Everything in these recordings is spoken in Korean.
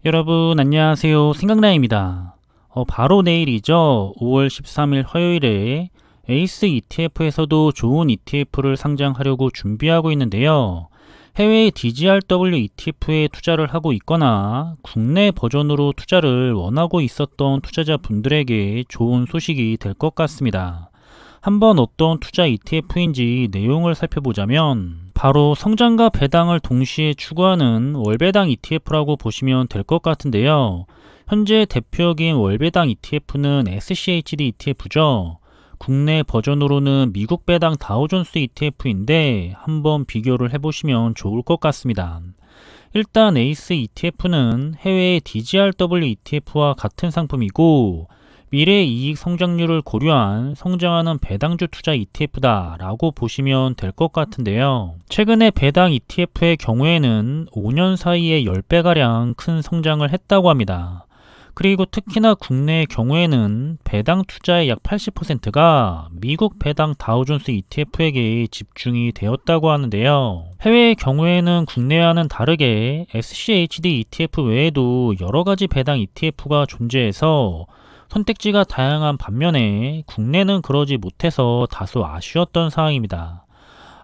여러분 안녕하세요. 생각나입니다. 바로 내일이죠. 5월 13일 화요일에 에이스 ETF에서도 좋은 ETF를 상장하려고 준비하고 있는데요. 해외 DGRW ETF에 투자를 하고 있거나 국내 버전으로 투자를 원하고 있었던 투자자분들에게 좋은 소식이 될 것 같습니다. 한번 어떤 투자 ETF인지 내용을 살펴보자면 바로 성장과 배당을 동시에 추구하는 월배당 ETF라고 보시면 될 것 같은데요. 현재 대표적인 월배당 ETF는 SCHD ETF죠. 국내 버전으로는 미국 배당 다우존스 ETF인데 한번 비교를 해보시면 좋을 것 같습니다. 일단 에이스 ETF는 해외의 DGRW ETF와 같은 상품이고 미래 이익 성장률을 고려한 성장하는 배당주 투자 ETF다 라고 보시면 될 것 같은데요. 최근에 배당 ETF의 경우에는 5년 사이에 10배가량 큰 성장을 했다고 합니다. 그리고 특히나 국내의 경우에는 배당 투자의 약 80%가 미국 배당 다우존스 ETF에게 집중이 되었다고 하는데요. 해외의 경우에는 국내와는 다르게 SCHD ETF 외에도 여러가지 배당 ETF가 존재해서 선택지가 다양한 반면에 국내는 그러지 못해서 다소 아쉬웠던 상황입니다.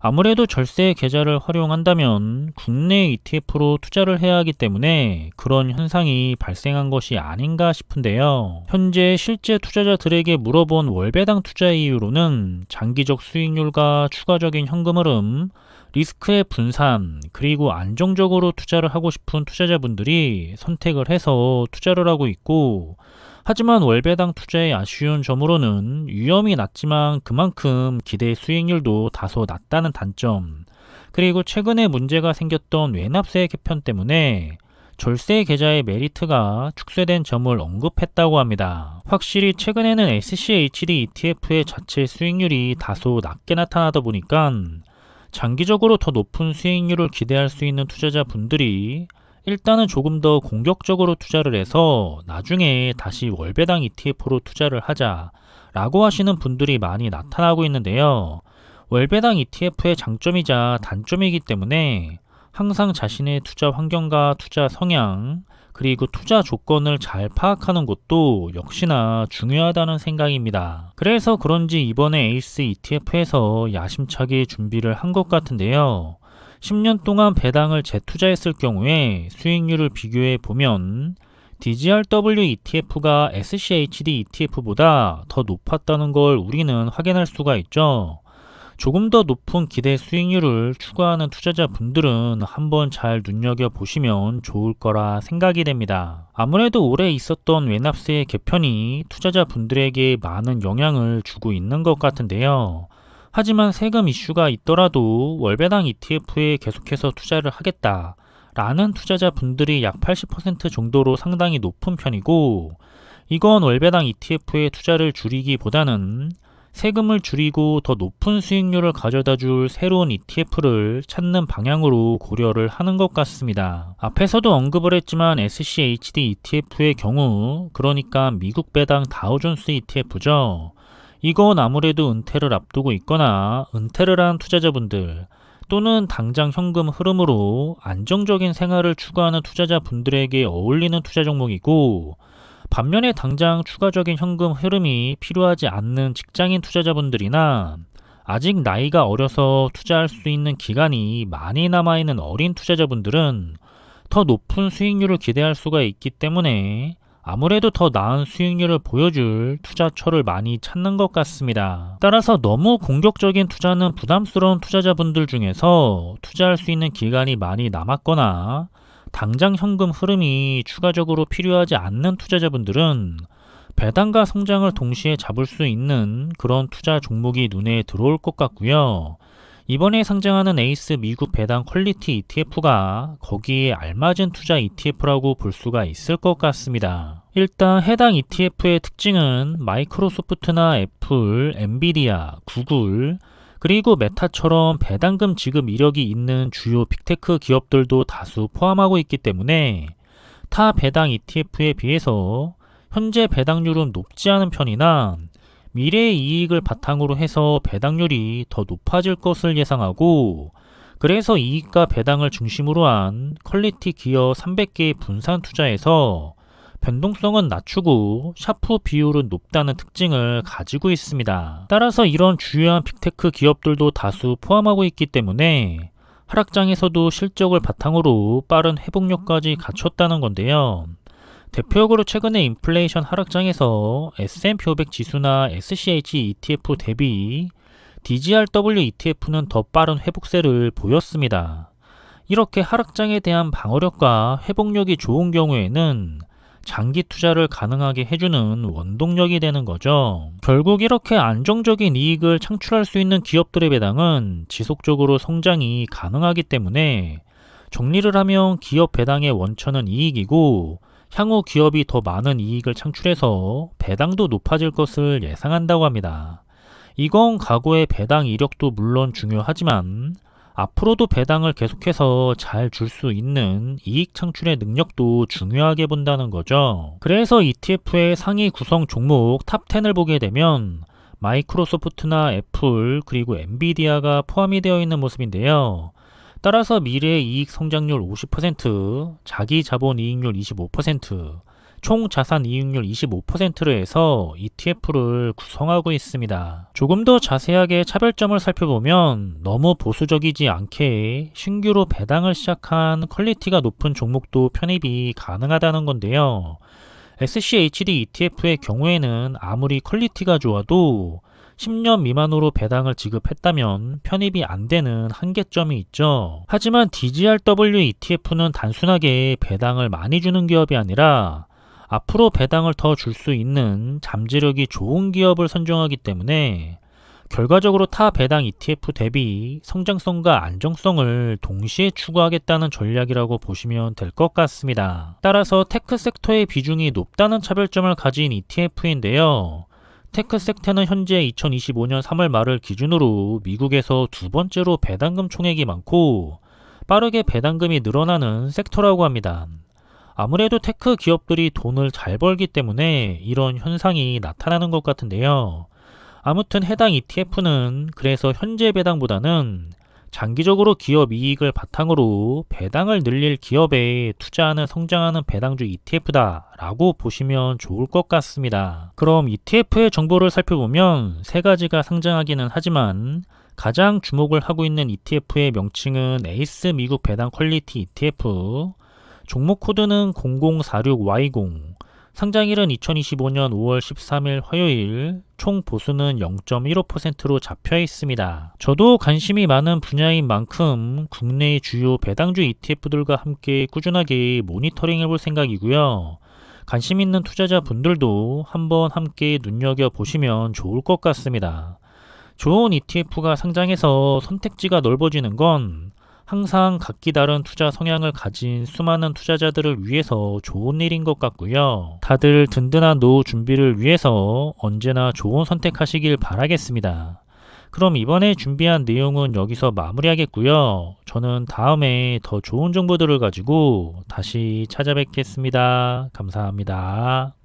아무래도 절세 계좌를 활용한다면 국내 ETF로 투자를 해야 하기 때문에 그런 현상이 발생한 것이 아닌가 싶은데요. 현재 실제 투자자들에게 물어본 월배당 투자 이유로는 장기적 수익률과 추가적인 현금 흐름, 리스크의 분산, 그리고 안정적으로 투자를 하고 싶은 투자자분들이 선택을 해서 투자를 하고 있고, 하지만 월배당 투자의 아쉬운 점으로는 위험이 낮지만 그만큼 기대 수익률도 다소 낮다는 단점, 그리고 최근에 문제가 생겼던 외납세 개편 때문에 절세 계좌의 메리트가 축소된 점을 언급했다고 합니다. 확실히 최근에는 SCHD ETF의 자체 수익률이 다소 낮게 나타나다 보니까 장기적으로 더 높은 수익률을 기대할 수 있는 투자자분들이 일단은 조금 더 공격적으로 투자를 해서 나중에 다시 월배당 ETF로 투자를 하자 라고 하시는 분들이 많이 나타나고 있는데요. 월배당 ETF의 장점이자 단점이기 때문에 항상 자신의 투자 환경과 투자 성향, 그리고 투자 조건을 잘 파악하는 것도 역시나 중요하다는 생각입니다. 그래서 그런지 이번에 에이스 ETF에서 야심차게 준비를 한 것 같은데요. 10년 동안 배당을 재투자했을 경우에 수익률을 비교해 보면 DGRW ETF가 SCHD ETF보다 더 높았다는 걸 우리는 확인할 수가 있죠. 조금 더 높은 기대 수익률을 추구하는 투자자분들은 한번 잘 눈여겨보시면 좋을 거라 생각이 됩니다. 아무래도 올해 있었던 외납세 개편이 투자자분들에게 많은 영향을 주고 있는 것 같은데요. 하지만 세금 이슈가 있더라도 월배당 ETF에 계속해서 투자를 하겠다 라는 투자자분들이 약 80% 정도로 상당히 높은 편이고, 이건 월배당 ETF의 투자를 줄이기보다는 세금을 줄이고 더 높은 수익률을 가져다 줄 새로운 ETF를 찾는 방향으로 고려를 하는 것 같습니다. 앞에서도 언급을 했지만 SCHD ETF의 경우, 그러니까 미국 배당 다우존스 ETF죠. 이건 아무래도 은퇴를 앞두고 있거나 은퇴를 한 투자자분들 또는 당장 현금 흐름으로 안정적인 생활을 추구하는 투자자분들에게 어울리는 투자 종목이고, 반면에 당장 추가적인 현금 흐름이 필요하지 않는 직장인 투자자분들이나 아직 나이가 어려서 투자할 수 있는 기간이 많이 남아있는 어린 투자자분들은 더 높은 수익률을 기대할 수가 있기 때문에 아무래도 더 나은 수익률을 보여줄 투자처를 많이 찾는 것 같습니다. 따라서 너무 공격적인 투자는 부담스러운 투자자분들 중에서 투자할 수 있는 기간이 많이 남았거나 당장 현금 흐름이 추가적으로 필요하지 않는 투자자분들은 배당과 성장을 동시에 잡을 수 있는 그런 투자 종목이 눈에 들어올 것 같고요. 이번에 상장하는 에이스 미국 배당 퀄리티 ETF가 거기에 알맞은 투자 ETF라고 볼 수가 있을 것 같습니다. 일단 해당 ETF의 특징은 마이크로소프트나 애플, 엔비디아, 구글, 그리고 메타처럼 배당금 지급 이력이 있는 주요 빅테크 기업들도 다수 포함하고 있기 때문에 타 배당 ETF에 비해서 현재 배당률은 높지 않은 편이나 미래의 이익을 바탕으로 해서 배당률이 더 높아질 것을 예상하고, 그래서 이익과 배당을 중심으로 한 퀄리티 기업 300개의 분산 투자에서 변동성은 낮추고 샤프 비율은 높다는 특징을 가지고 있습니다. 따라서 이런 주요한 빅테크 기업들도 다수 포함하고 있기 때문에 하락장에서도 실적을 바탕으로 빠른 회복력까지 갖췄다는 건데요. 대표적으로 최근에 인플레이션 하락장에서 S&P 500 지수나 SCH ETF 대비 DGRW ETF는 더 빠른 회복세를 보였습니다. 이렇게 하락장에 대한 방어력과 회복력이 좋은 경우에는 장기 투자를 가능하게 해주는 원동력이 되는 거죠. 결국 이렇게 안정적인 이익을 창출할 수 있는 기업들의 배당은 지속적으로 성장이 가능하기 때문에 정리를 하면 기업 배당의 원천은 이익이고 향후 기업이 더 많은 이익을 창출해서 배당도 높아질 것을 예상한다고 합니다. 이건 과거의 배당 이력도 물론 중요하지만 앞으로도 배당을 계속해서 잘 줄 수 있는 이익 창출의 능력도 중요하게 본다는 거죠. 그래서 ETF의 상위 구성 종목 탑10을 보게 되면 마이크로소프트나 애플 그리고 엔비디아가 포함이 되어 있는 모습인데요. 따라서 미래 이익 성장률 50%, 자기 자본 이익률 25%, 총 자산 이익률 25%로 해서 ETF를 구성하고 있습니다. 조금 더 자세하게 차별점을 살펴보면 너무 보수적이지 않게 신규로 배당을 시작한 퀄리티가 높은 종목도 편입이 가능하다는 건데요. SCHD ETF의 경우에는 아무리 퀄리티가 좋아도 10년 미만으로 배당을 지급했다면 편입이 안 되는 한계점이 있죠. 하지만 DGRW ETF는 단순하게 배당을 많이 주는 기업이 아니라 앞으로 배당을 더 줄 수 있는 잠재력이 좋은 기업을 선정하기 때문에 결과적으로 타 배당 ETF 대비 성장성과 안정성을 동시에 추구하겠다는 전략이라고 보시면 될 것 같습니다. 따라서 테크 섹터의 비중이 높다는 차별점을 가진 ETF인데요. 테크 섹터는 현재 2025년 3월 말을 기준으로 미국에서 두 번째로 배당금 총액이 많고 빠르게 배당금이 늘어나는 섹터라고 합니다. 아무래도 테크 기업들이 돈을 잘 벌기 때문에 이런 현상이 나타나는 것 같은데요. 아무튼 해당 ETF는 그래서 현재 배당보다는 장기적으로 기업 이익을 바탕으로 배당을 늘릴 기업에 투자하는 성장하는 배당주 ETF다 라고 보시면 좋을 것 같습니다. 그럼 ETF의 정보를 살펴보면 세 가지가 상장하기는 하지만 가장 주목을 하고 있는 ETF의 명칭은 에이스 미국 배당 퀄리티 ETF, 종목 코드는 0046Y0, 상장일은 2025년 5월 13일 화요일, 총 보수는 0.15%로 잡혀 있습니다. 저도 관심이 많은 분야인 만큼 국내의 주요 배당주 ETF들과 함께 꾸준하게 모니터링 해볼 생각이고요. 관심 있는 투자자분들도 한번 함께 눈여겨보시면 좋을 것 같습니다. 좋은 ETF가 상장해서 선택지가 넓어지는 건 항상 각기 다른 투자 성향을 가진 수많은 투자자들을 위해서 좋은 일인 것 같고요. 다들 든든한 노후 준비를 위해서 언제나 좋은 선택하시길 바라겠습니다. 그럼 이번에 준비한 내용은 여기서 마무리하겠고요. 저는 다음에 더 좋은 정보들을 가지고 다시 찾아뵙겠습니다. 감사합니다.